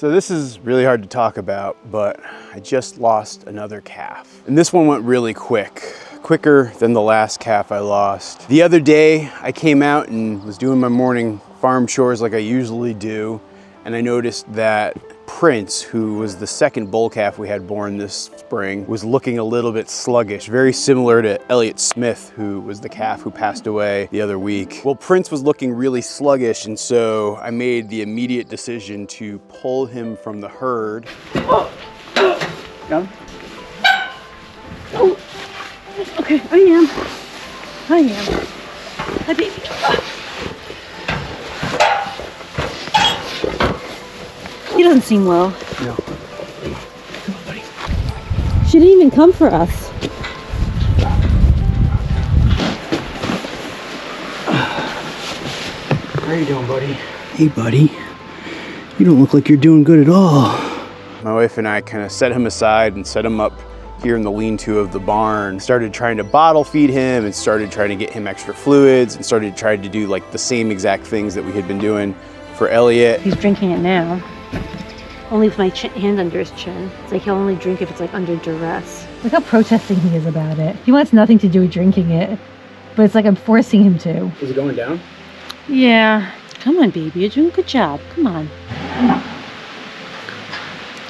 So this is really hard to talk about, but I just lost another calf. And this one went really quick, quicker than the last calf I lost. The other day I came out and was doing my morning farm chores like I usually do, and I noticed that Prince, who was the second bull calf we had born this spring, was looking a little bit sluggish, very similar to Elliot Smith, who was the calf who passed away the other week. Well, Prince was looking really sluggish, and so I made the immediate decision to pull him from the herd. Oh, okay, I am. Hi, baby. He doesn't seem well. No. Come on, buddy. She didn't even come for us. How are you doing, buddy? Hey, buddy. You don't look like you're doing good at all. My wife and I kind of set him aside and set him up here in the lean-to of the barn. Started trying to bottle feed him and started trying to get him extra fluids and started trying to do like the same exact things that we had been doing for Elliot. He's drinking it now. Only with my hand under his chin. It's like he'll only drink if it's like under duress. Look how protesting he is about it. He wants nothing to do with drinking it, but it's like I'm forcing him to. Is it going down? Yeah. Come on, baby. You're doing a good job. Come on.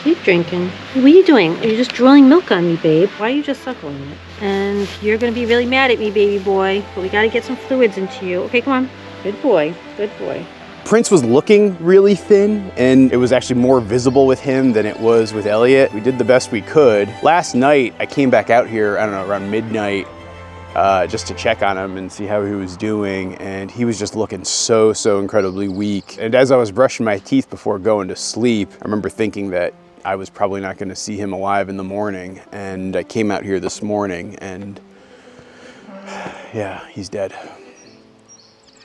Keep drinking. What are you doing? Are you just drooling milk on me, babe? Why are you just suckling it? And you're going to be really mad at me, baby boy. But we got to get some fluids into you. Okay, come on. Good boy. Good boy. Prince was looking really thin, and it was actually more visible with him than it was with Elliot. We did the best we could. Last night, I came back out here, I don't know, around midnight, just to check on him and see how he was doing, and he was just looking so incredibly weak. And as I was brushing my teeth before going to sleep, I remember thinking that I was probably not gonna see him alive in the morning, and I came out here this morning, and yeah, he's dead.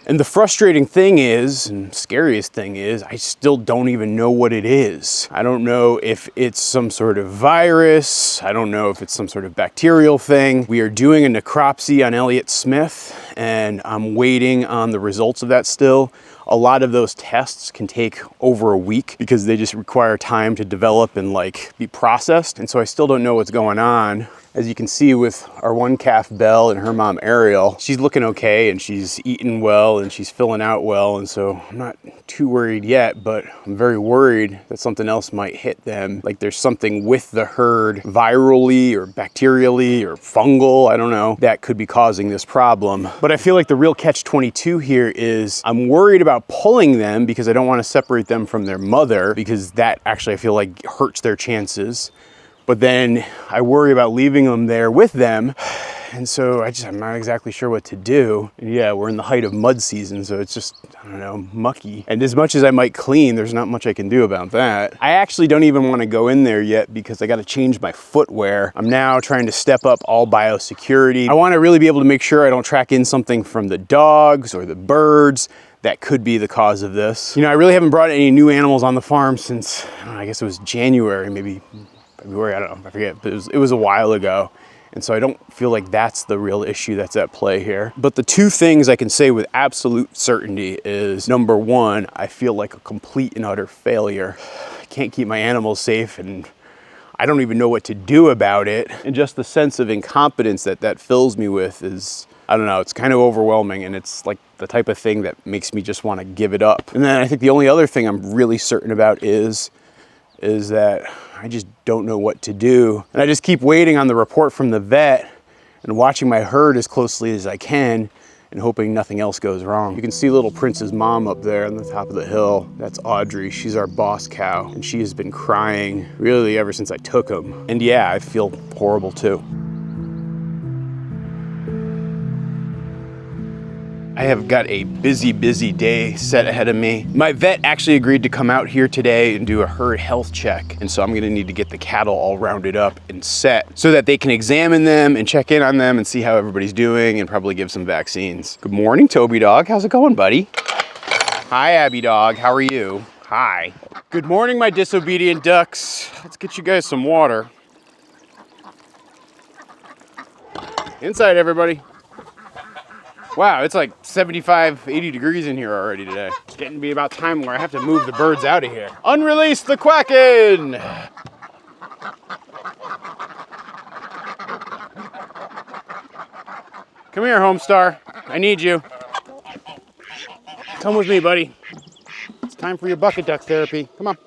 And the frustrating thing is, and scariest thing is, I still don't even know what it is. I don't know if it's some sort of virus. I don't know if it's some sort of bacterial thing. We are doing a necropsy on Elliot Smith, and I'm waiting on the results of that still. A lot of those tests can take over a week because they just require time to develop and like be processed. And so I still don't know what's going on. As you can see with our one calf, Belle, and her mom, Ariel, she's looking okay and she's eating well and she's filling out well. And so I'm not too worried yet, but I'm very worried that something else might hit them. Like there's something with the herd virally or bacterially or fungal, I don't know, that could be causing this problem. But I feel like the real catch-22 here is I'm worried about pulling them because I don't want to separate them from their mother, because that actually I feel like hurts their chances. But then I worry about leaving them there with them. And so I'm not exactly sure what to do. And yeah, we're in the height of mud season, so it's just, I don't know, mucky. And as much as I might clean, there's not much I can do about that. I actually don't even want to go in there yet because I got to change my footwear. I'm now trying to step up all biosecurity. I want to really be able to make sure I don't track in something from the dogs or the birds that could be the cause of this. You know, I really haven't brought any new animals on the farm since, I don't know, I guess it was January, maybe February, I don't know, I forget, but it was a while ago. And so I don't feel like that's the real issue that's at play here. But the two things I can say with absolute certainty is, number one, I feel like a complete and utter failure. I can't keep my animals safe and I don't even know what to do about it. And just the sense of incompetence that fills me with is, I don't know, it's kind of overwhelming, and it's like the type of thing that makes me just want to give it up. And then I think the only other thing I'm really certain about is that I just don't know what to do. And I just keep waiting on the report from the vet and watching my herd as closely as I can and hoping nothing else goes wrong. You can see little Prince's mom up there on the top of the hill. That's Audrey. She's our boss cow, and she has been crying really ever since I took him. And yeah, I feel horrible too. I have got a busy day set ahead of me. My vet actually agreed to come out here today and do a herd health check. And so I'm gonna need to get the cattle all rounded up and set so that they can examine them and check in on them and see how everybody's doing and probably give some vaccines. Good morning, Toby dog. How's it going, buddy? Hi, Abby dog. How are you? Hi. Good morning, my disobedient ducks. Let's get you guys some water. Inside, everybody. Wow, it's like 75, 80 degrees in here already today. It's getting to be about time where I have to move the birds out of here. Unrelease the Quacken! Come here, Homestar. I need you. Come with me, buddy. It's time for your bucket duck therapy. Come on.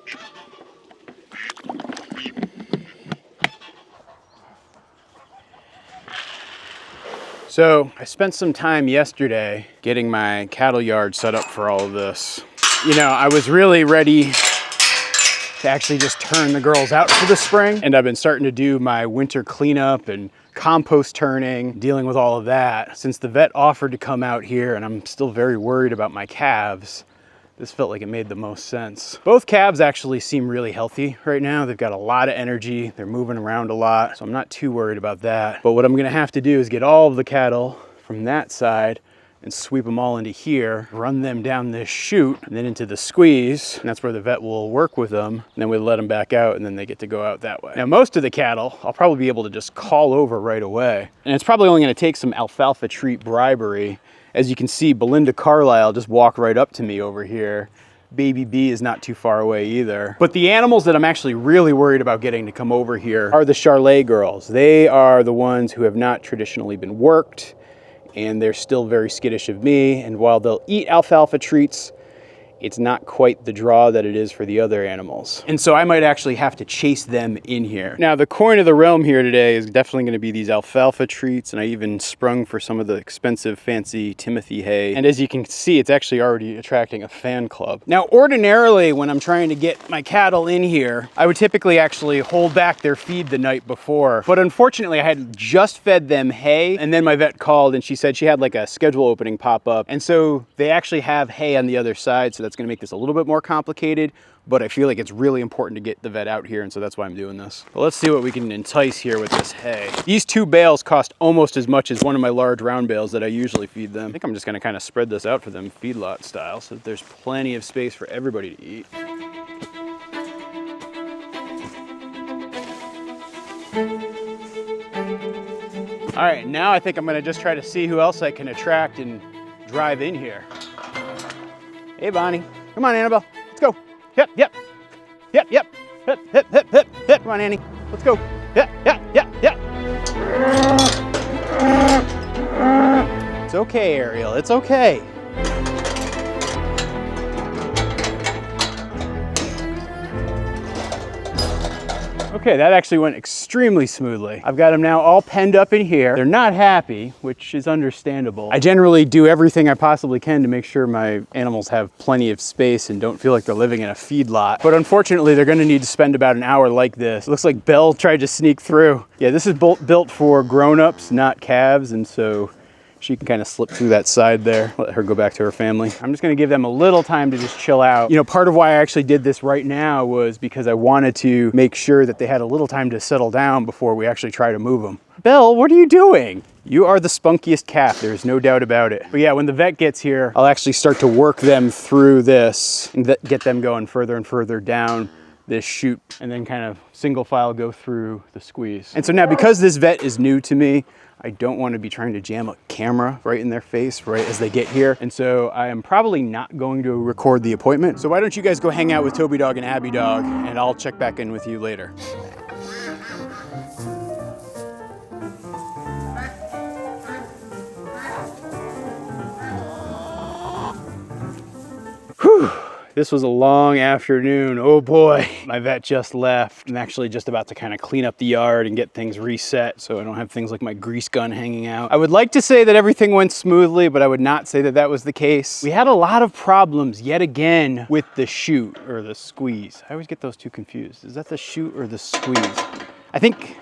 So I spent some time yesterday getting my cattle yard set up for all of this. You know, I was really ready to actually just turn the girls out for the spring. And I've been starting to do my winter cleanup and compost turning, dealing with all of that. Since the vet offered to come out here and I'm still very worried about my calves, this felt like it made the most sense. Both calves actually seem really healthy right now. They've got a lot of energy. They're moving around a lot, so I'm not too worried about that. But what I'm gonna have to do is get all of the cattle from that side and sweep them all into here, run them down this chute and then into the squeeze. And that's where the vet will work with them. And then we let them back out and then they get to go out that way. Now, most of the cattle, I'll probably be able to just call over right away. And it's probably only gonna take some alfalfa treat bribery. As you can see, Belinda Carlisle just walked right up to me over here. Baby B is not too far away either. But the animals that I'm actually really worried about getting to come over here are the Charlet girls. They are the ones who have not traditionally been worked, and they're still very skittish of me. And while they'll eat alfalfa treats, it's not quite the draw that it is for the other animals. And so I might actually have to chase them in here. Now, the coin of the realm here today is definitely gonna be these alfalfa treats, and I even sprung for some of the expensive, fancy Timothy hay. And as you can see, it's actually already attracting a fan club. Now, ordinarily, when I'm trying to get my cattle in here, I would typically actually hold back their feed the night before. But unfortunately, I had just fed them hay, and then my vet called and she said she had like a schedule opening pop up. And so they actually have hay on the other side, so that's gonna make this a little bit more complicated, but I feel like it's really important to get the vet out here, and so that's why I'm doing this. But let's see what we can entice here with this hay. These 2 bales cost almost as much as one of my large round bales that I usually feed them. I think I'm just gonna kind of spread this out for them feedlot style so that there's plenty of space for everybody to eat. All right, now I think I'm gonna just try to see who else I can attract and drive in here. Hey, Bonnie. Come on, Annabelle. Let's go. Yep, yep. Yep, yep. Hip, hip, hip, hip, hip. Come on, Annie. Let's go. Yep, yep, yep, yep. It's okay, Ariel. It's okay. Okay, that actually went extremely smoothly. I've got them now all penned up in here. They're not happy, which is understandable. I generally do everything I possibly can to make sure my animals have plenty of space and don't feel like they're living in a feedlot. But unfortunately, they're gonna need to spend about an hour like this. It looks like Belle tried to sneak through. Yeah, this is built for grown-ups, not calves, and so she can kind of slip through that side there, let her go back to her family. I'm just gonna give them a little time to just chill out. You know, part of why I actually did this right now was because I wanted to make sure that they had a little time to settle down before we actually try to move them. Belle, what are you doing? You are the spunkiest calf, there's no doubt about it. But yeah, when the vet gets here, I'll actually start to work them through this and get them going further and further down this chute and then kind of single file go through the squeeze. And so now because this vet is new to me, I don't want to be trying to jam a camera right in their face right as they get here. And so I am probably not going to record the appointment. So why don't you guys go hang out with Toby Dog and Abby Dog and I'll check back in with you later. Whew. This was a long afternoon. Oh boy, my vet just left. I'm actually just about to kind of clean up the yard and get things reset so I don't have things like my grease gun hanging out. I would like to say that everything went smoothly, but I would not say that that was the case. We had a lot of problems yet again with the chute or the squeeze. I always get those two confused. Is that the chute or the squeeze? I think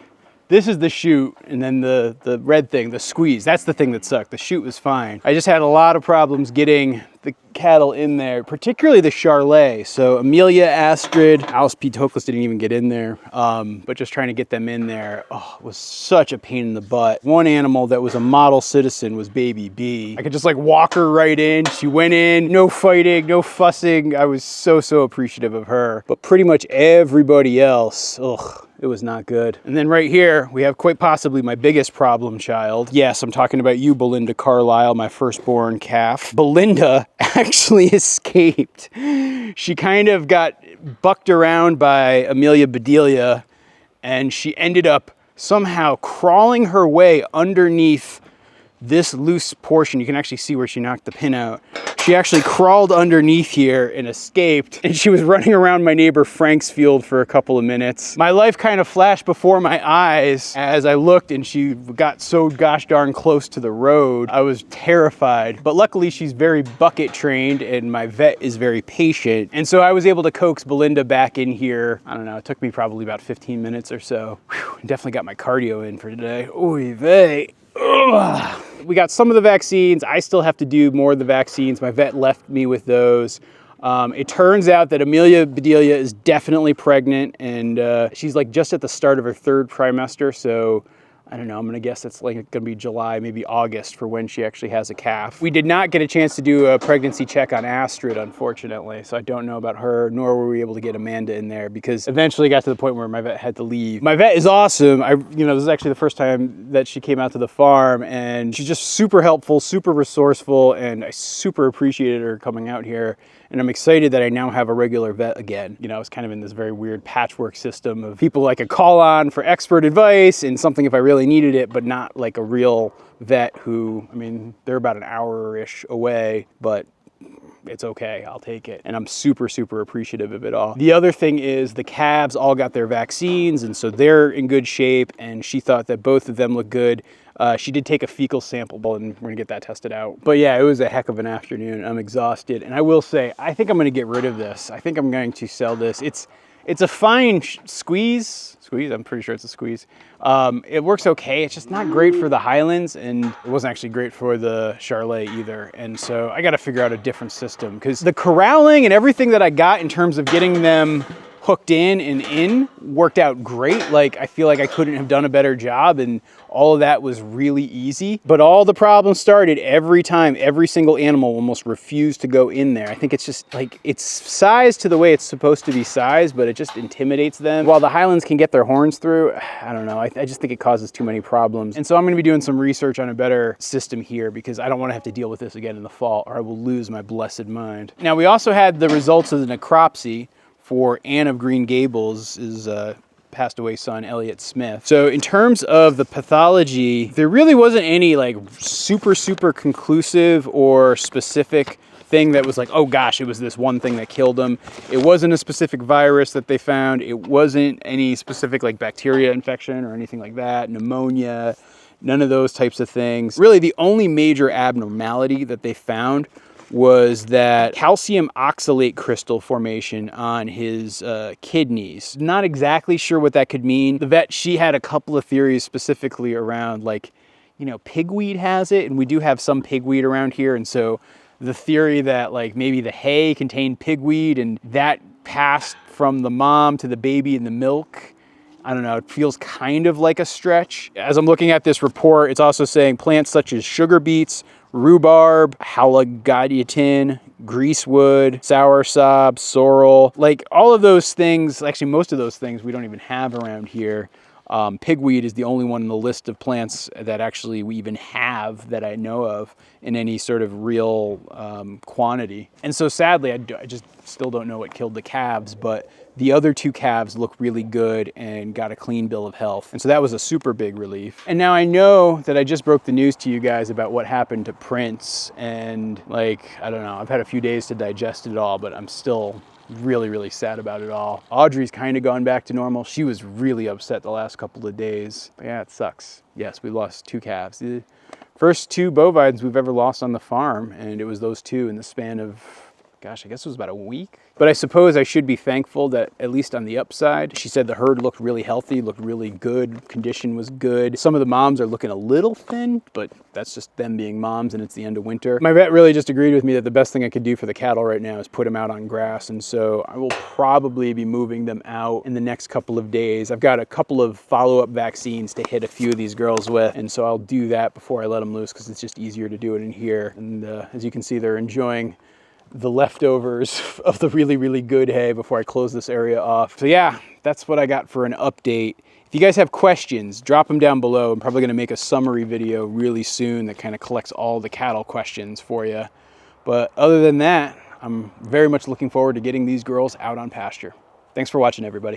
this is the chute, and then the red thing, the squeeze, that's the thing that sucked. The chute was fine. I just had a lot of problems getting the cattle in there, particularly the Charlet. So Amelia, Astrid, Alice P. Toklas didn't even get in there, but just trying to get them in there was such a pain in the butt. One animal that was a model citizen was Baby B. I could just like walk her right in. She went in, no fighting, no fussing. I was so appreciative of her. But pretty much everybody else, it was not good. And then right here, we have quite possibly my biggest problem child. Yes, I'm talking about you, Belinda Carlisle, my firstborn calf. Belinda actually escaped. She kind of got bucked around by Amelia Bedelia, and she ended up somehow crawling her way underneath this loose portion. You can actually see where she knocked the pin out. She actually crawled underneath here and escaped, and she was running around my neighbor Frank's field for a couple of minutes. My life kind of flashed before my eyes as I looked, and she got so gosh darn close to the road. I was terrified, but luckily she's very bucket trained and my vet is very patient. And so I was able to coax Belinda back in here. I don't know, it took me probably about 15 minutes or so. Whew, definitely got my cardio in for today. Oy vey. Ugh. We got some of the vaccines. I still have to do more of the vaccines. My vet left me with those. It turns out that Amelia Bedelia is definitely pregnant, and she's like just at the start of her 3rd trimester. So I don't know, I'm gonna guess it's like gonna be July, maybe August for when she actually has a calf. We did not get a chance to do a pregnancy check on Astrid, unfortunately, so I don't know about her, nor were we able to get Amanda in there because eventually got to the point where my vet had to leave. My vet is awesome. This is actually the first time that she came out to the farm, and she's just super helpful, super resourceful, and I super appreciated her coming out here. And I'm excited that I now have a regular vet again. I was kind of in this very weird patchwork system of people I could call on for expert advice and something if I really needed it, but not like a real vet who, they're about an hour-ish away, but it's okay, I'll take it. And I'm super appreciative of it all. The other thing is the calves all got their vaccines, and so they're in good shape, and she thought that both of them look good. She did take a fecal sample, and we're gonna get that tested out. But yeah, it was a heck of an afternoon. I'm exhausted, and I will say, I think I'm gonna get rid of this. I think I'm going to sell this. It's a fine squeeze, I'm pretty sure it's a squeeze. It works okay, it's just not great for the Highlands, and it wasn't actually great for the Charlet either. And so I gotta figure out a different system, because the corralling and everything that I got in terms of getting them hooked in worked out great. Like, I feel like I couldn't have done a better job, and all of that was really easy. But all the problems started every time every single animal almost refused to go in there. I think it's just like, it's sized to the way it's supposed to be sized, but it just intimidates them. While the Highlands can get their horns through, I don't know, I just think it causes too many problems. And so I'm gonna be doing some research on a better system here, because I don't wanna have to deal with this again in the fall, or I will lose my blessed mind. Now, we also had the results of the necropsy for Anne of Green Gables' passed away son, Elliot Smith. So in terms of the pathology, there really wasn't any like super conclusive or specific thing that was like, oh gosh, it was this one thing that killed him. It wasn't a specific virus that they found. It wasn't any specific like bacteria infection or anything like that, pneumonia, none of those types of things. Really, the only major abnormality that they found was that calcium oxalate crystal formation on his kidneys. Not exactly sure what that could mean. The vet, she had a couple of theories specifically around, like, pigweed has it, and we do have some pigweed around here, and so the theory that like maybe the hay contained pigweed and that passed from the mom to the baby in the milk. I don't know, it feels kind of like a stretch. As I'm looking at this report, it's also saying plants such as sugar beets, rhubarb, halogadiatin, greasewood, soursop, sorrel, like all of those things, actually most of those things we don't even have around here. Pigweed is the only one in the list of plants that actually we even have that I know of in any sort of real quantity. And so sadly, I just still don't know what killed the calves, but the other 2 calves look really good and got a clean bill of health. And so that was a super big relief. And now I know that I just broke the news to you guys about what happened to Prince, and like, I don't know, I've had a few days to digest it all, but I'm still really sad about it all. Audrey's kind of gone back to normal. She was really upset the last couple of days. But yeah, it sucks. Yes, we lost 2 calves. The first 2 bovines we've ever lost on the farm, and it was those 2 in the span of gosh, I guess it was about a week. But I suppose I should be thankful that at least on the upside, she said the herd looked really healthy, looked really good, condition was good. Some of the moms are looking a little thin, but that's just them being moms and it's the end of winter. My vet really just agreed with me that the best thing I could do for the cattle right now is put them out on grass. And so I will probably be moving them out in the next couple of days. I've got a couple of follow-up vaccines to hit a few of these girls with. And so I'll do that before I let them loose because it's just easier to do it in here. And as you can see, they're enjoying the leftovers of the really, really good hay before I close this area off. So yeah, that's what I got for an update. If you guys have questions, drop them down below. I'm probably gonna make a summary video really soon that kind of collects all the cattle questions for you. But other than that, I'm very much looking forward to getting these girls out on pasture. Thanks for watching, everybody.